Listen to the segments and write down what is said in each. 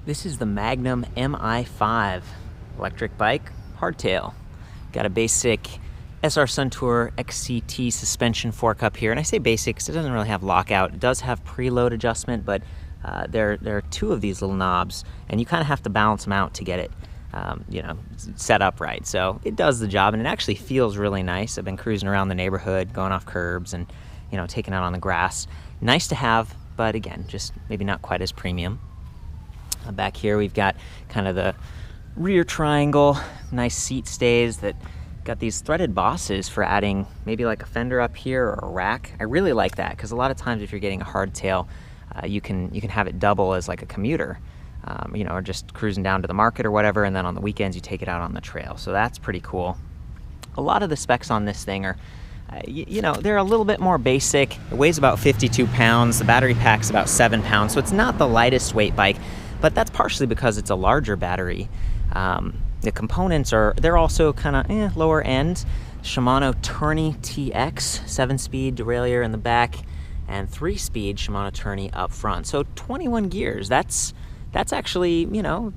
This is the Magnum Mi5 electric bike hardtail. Got a basic SR Suntour XCT suspension fork up here, and I say basic because it doesn't really have lockout. It does have preload adjustment, but there are two of these little knobs, and you kind of have to balance them out to get it, set up right. So it does the job, and it actually feels really nice. I've been cruising around the neighborhood, going off curbs, and taking out on the grass. Nice to have, but again, just maybe not quite as premium. Back here we've got kind of the rear triangle, nice seat stays that got these threaded bosses for adding maybe like a fender up here or a rack. I really like that because a lot of times if you're getting a hardtail, you can have it double as like a commuter, or just cruising down to the market or whatever, and then on the weekends you take it out on the trail. So that's pretty cool. A lot of the specs on this thing are, they're a little bit more basic. It weighs about 52 pounds. The battery pack's about 7 pounds, so it's not the lightest weight bike. But that's partially because it's a larger battery. The components they're also kind of lower end. Shimano Tourney TX, 7-speed derailleur in the back, and 3-speed Shimano Tourney up front. So 21 gears. That's actually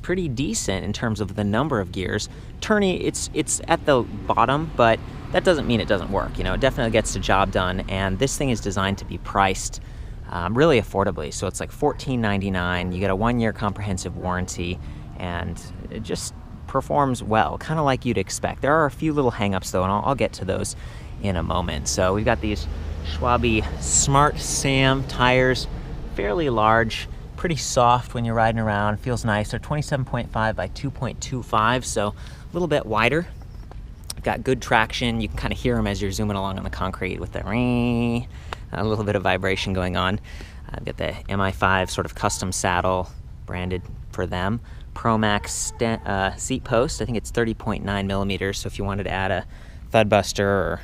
pretty decent in terms of the number of gears. Tourney, it's at the bottom, but that doesn't mean it doesn't work. It definitely gets the job done, and this thing is designed to be priced really affordably. So it's like $14.99. You get a 1-year comprehensive warranty, and it just performs well, kind of like you'd expect. There are a few little hangups though, and I'll get to those in a moment. So we've got these Schwalbe Smart Sam tires, fairly large, pretty soft when you're riding around, feels nice. They're 27.5 by 2.25, so a little bit wider. Got good traction. You can kind of hear them as you're zooming along on the concrete with the ring. A little bit of vibration going on. I've got the Mi5 sort of custom saddle branded for them. ProMax seat post. I think it's 30.9 millimeters. So if you wanted to add a thud buster or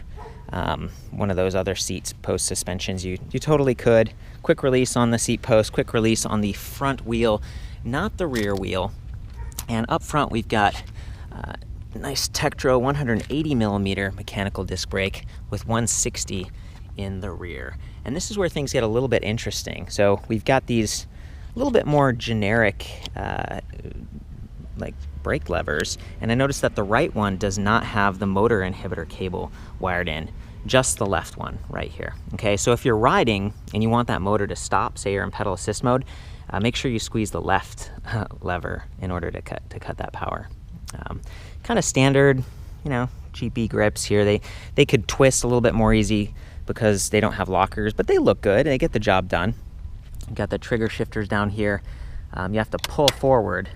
one of those other seat post suspensions, you totally could. Quick release on the seat post, quick release on the front wheel, not the rear wheel. And up front we've got nice Tektro 180 millimeter mechanical disc brake with 160 in the rear. And this is where things get a little bit interesting. So we've got these a little bit more generic like brake levers, and I noticed that the right one does not have the motor inhibitor cable wired in, just the left one right here. Okay, so if you're riding and you want that motor to stop, say you're in pedal assist mode, make sure you squeeze the left lever in order to cut that power. Kind of standard, cheapy grips here. They could twist a little bit more easy because they don't have lockers, but they look good. They get the job done. You've got the trigger shifters down here. You have to pull forward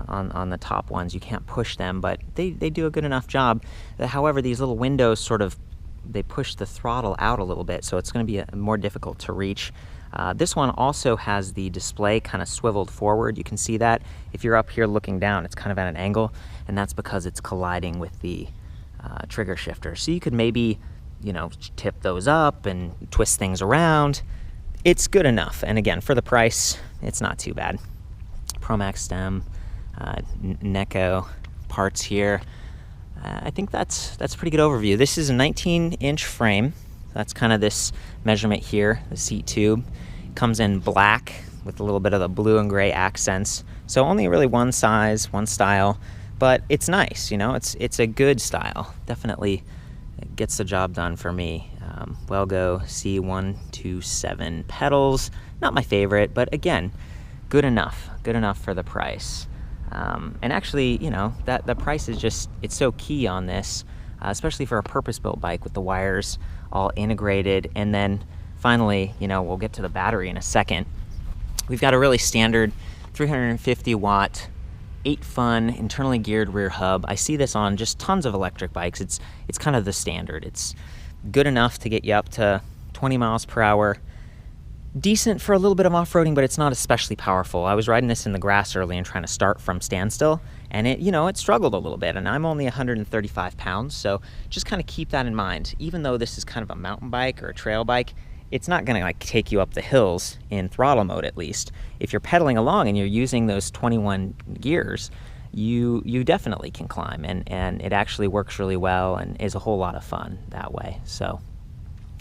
on the top ones. You can't push them, but they do a good enough job. However, these little windows they push the throttle out a little bit, so it's going to be more difficult to reach. This one also has the display kind of swiveled forward. You can see that if you're up here looking down, it's kind of at an angle, and that's because it's colliding with the trigger shifter. So you could maybe tip those up and twist things around. It's good enough, and again, for the price, it's not too bad. ProMax stem, Neko parts here. I think that's a pretty good overview. This is a 19-inch frame. That's kind of this measurement here, the seat tube. Comes in black with a little bit of the blue and gray accents. So only really one size, one style, but it's nice, it's a good style. Definitely gets the job done for me. Wellgo C127 pedals, not my favorite, but again, good enough for the price. And actually, that the price is it's so key on this, especially for a purpose-built bike with the wires all integrated. And then finally, we'll get to the battery in a second. We've got a really standard 350 watt 8-fun internally geared rear hub. I see this on just tons of electric bikes. It's kind of the standard. It's good enough to get you up to 20 miles per hour. Decent for a little bit of off-roading, but it's not especially powerful. I was riding this in the grass early and trying to start from standstill, and it struggled a little bit, and I'm only 135 pounds, so just kind of keep that in mind. Even though this is kind of a mountain bike or a trail bike, it's not going to take you up the hills in throttle mode, at least. If you're pedaling along and you're using those 21 gears, you definitely can climb, and it actually works really well and is a whole lot of fun that way. So,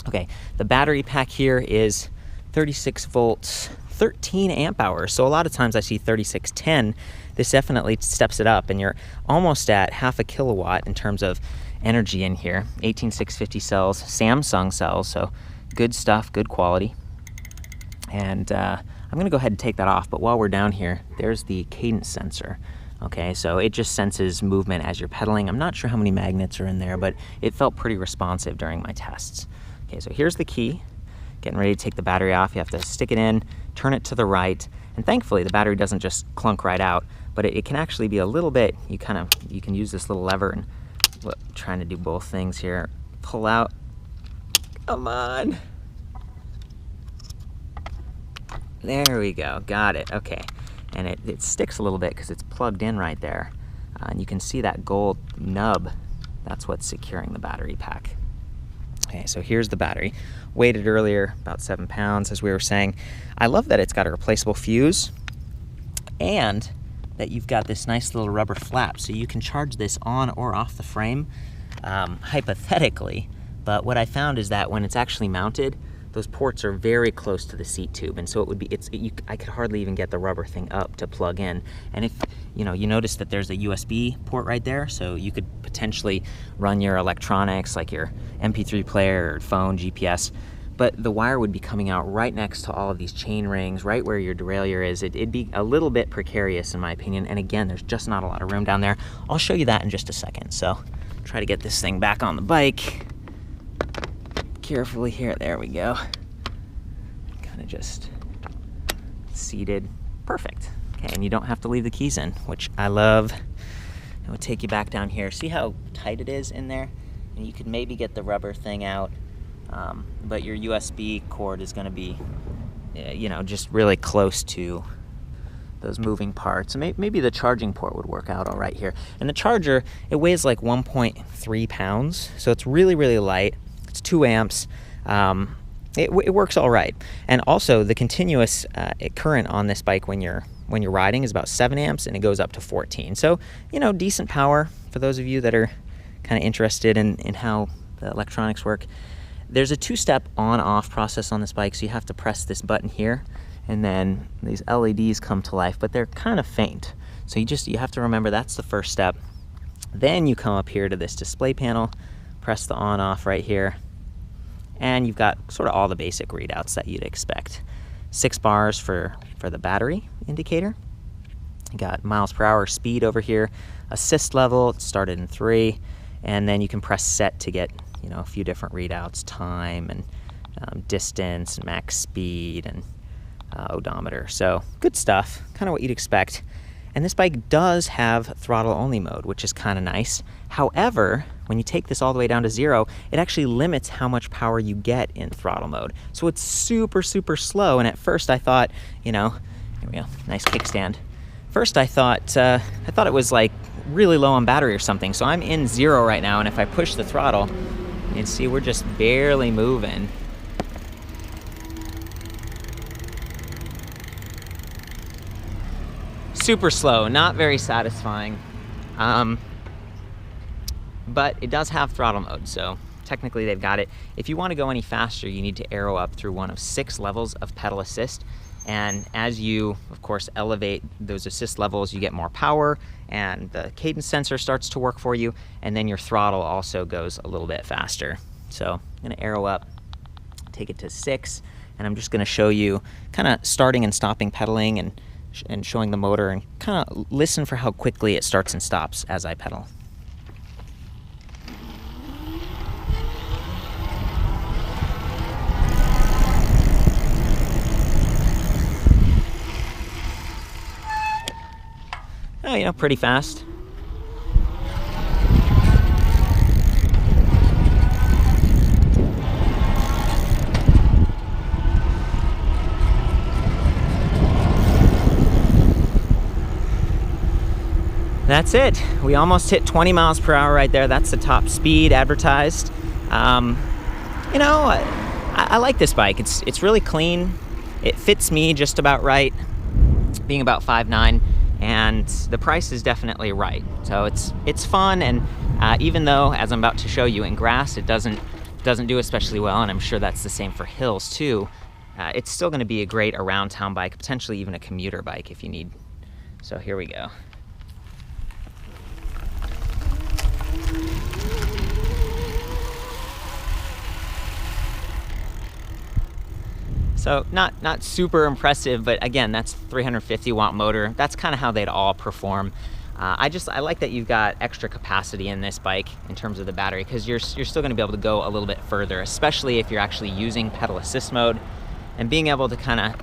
okay, the battery pack here is 36 volts, 13 amp hours. So a lot of times I see 3610. This definitely steps it up, and you're almost at half a kilowatt in terms of energy in here. 18650 cells, Samsung cells, so good stuff, good quality. And I'm gonna go ahead and take that off, but while we're down here, there's the cadence sensor. Okay, so it just senses movement as you're pedaling. I'm not sure how many magnets are in there, but it felt pretty responsive during my tests. Okay, so here's the key. Getting ready to take the battery off. You have to stick it in, turn it to the right, and thankfully the battery doesn't just clunk right out, but it can actually be a little bit, you can use this little lever and trying to do both things here. Pull out, come on. There we go, got it, okay. And it sticks a little bit because it's plugged in right there. And you can see that gold nub. That's what's securing the battery pack. Okay, so here's the battery. Weighted earlier, about 7 pounds, as we were saying. I love that it's got a replaceable fuse and that you've got this nice little rubber flap, so you can charge this on or off the frame, hypothetically. But what I found is that when it's actually mounted, those ports are very close to the seat tube, and so it would be, I could hardly even get the rubber thing up to plug in. And if, you notice that there's a USB port right there, so you could potentially run your electronics like your MP3 player or phone, GPS, but the wire would be coming out right next to all of these chain rings, right where your derailleur is. It'd be a little bit precarious in my opinion, and again, there's just not a lot of room down there. I'll show you that in just a second, so try to get this thing back on the bike. Carefully here, there we go. Kind of just seated, perfect. Okay, and you don't have to leave the keys in, which I love. It would take you back down here. See how tight it is in there? And you could maybe get the rubber thing out, but your USB cord is gonna be, just really close to those moving parts. So maybe the charging port would work out all right here. And the charger, it weighs like 1.3 pounds, so it's really, really light. It's 2 amps. It works all right. And also the continuous current on this bike when you're riding is about 7 amps, and it goes up to 14. So, decent power for those of you that are kind of interested in how the electronics work. There's a 2-step on-off process on this bike, so you have to press this button here, and then these LEDs come to life, but they're kind of faint. So you have to remember that's the first step. Then you come up here to this display panel, press the on-off right here, and you've got sort of all the basic readouts that you'd expect. 6 bars for the battery indicator. You got miles per hour speed over here, assist level, it started in 3, and then you can press set to get a few different readouts, time and distance, max speed, and odometer. So good stuff, kind of what you'd expect. And this bike does have throttle only mode, which is kind of nice. However, when you take this all the way down to 0, it actually limits how much power you get in throttle mode. So it's super, super slow. And at first I thought, here we go, nice kickstand. First I thought it was like really low on battery or something. So I'm in 0 right now, and if I push the throttle, you can see we're just barely moving. Super slow, not very satisfying, but it does have throttle mode, so technically they've got it. If you want to go any faster, you need to arrow up through one of 6 levels of pedal assist, and as you, of course, elevate those assist levels, you get more power, and the cadence sensor starts to work for you, and then your throttle also goes a little bit faster. So I'm going to arrow up, take it to 6, and I'm just going to show you kind of starting and stopping pedaling and showing the motor, and kind of listen for how quickly it starts and stops as I pedal. Oh, pretty fast. That's it. We almost hit 20 miles per hour right there. That's the top speed advertised. I like this bike. It's really clean. It fits me just about right, being about 5'9", and the price is definitely right. So it's fun, and even though, as I'm about to show you, in grass it doesn't do especially well, and I'm sure that's the same for hills too. it's still going to be a great around town bike, potentially even a commuter bike if you need. So here we go. So not super impressive, but again, that's 350 watt motor. That's kind of how they'd all perform. I like that you've got extra capacity in this bike in terms of the battery, because you're still going to be able to go a little bit further, especially if you're actually using pedal assist mode, and being able to kind of,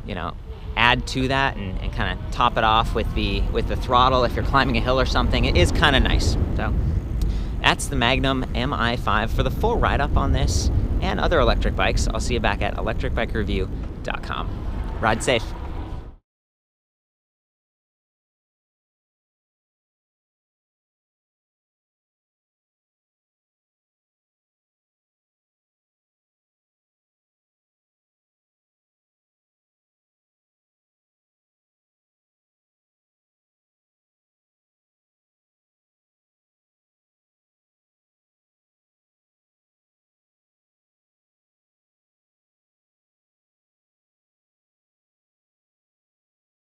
you know, add to that and kind of top it off with the throttle if you're climbing a hill or something. It is kind of nice. So that's the Magnum Mi5. For the full write-up on this and other electric bikes, I'll see you back at ElectricBikeReview.com. Ride safe.